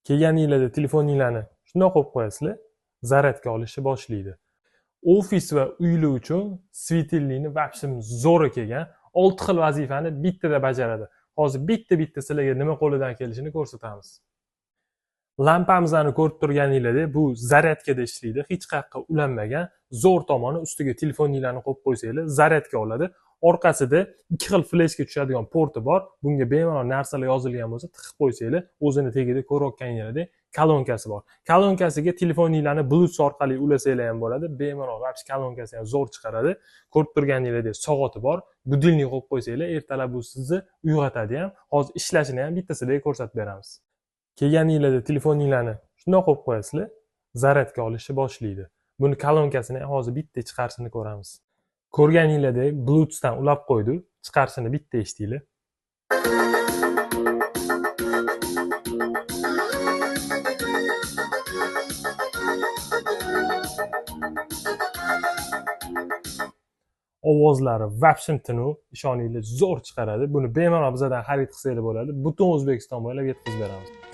Kelganinglarda telefoninglarni shundoq qo'yib qo'yasizlar, zaryadga olishni boshlaydi. Ofis va uylar uchun svetillikni vobshem zo'ri kelgan, 6 xil vazifani bittada bajaradi. Hozir bitta sizlarga nima qo'lidan kelishini ko'rsatamiz. Lampamizni ko'rib turganinglardek, bu zaryadkada ishlaydi, hech qayerga ulanmagan. Zo'r tomoni ustiga telefoninglarni qo'yib qo'ysanglar, zaryadga oladi. Orqasida 2 xil fleshga tushadigan porti bor. Bunga bemalol narsalar yozilgan bo'lsa, tiqib qo'ysanglar, o'zini tagida ko'rayotganinglardek kolonkasi bor. Kolonkasiga telefoninglarni Bluetooth orqali ulasanglar ham bo'ladi. Bemalol vobshe kolonkasi ham zo'r chiqaradi. Ko'rib turganinglardek soati bor. Budilnik qo'yib qo'ysanglar, ertalab bu sizni uyg'otadi ham. Hozir ishlashini ham bittasidagi ko'rsatib beramiz. Kelganinglarda telefoninglarni shundoq qo'yib qo'yasizlar, zaryadga olishni boshlaydi. Buni kolonkasini hozir bitta chiqarishini ko'ramiz. Ko'rganinglardek Bluetoothdan ulab qo'ydik, chiqarishini bitta eshitinglar. Ovozlari vobshem tinu, ishoninglar zo'r chiqaradi. Buni bemalol bizdan xarid qilsanglar bo'ladi. Butun O'zbekiston bo'ylab yetkazib beramiz.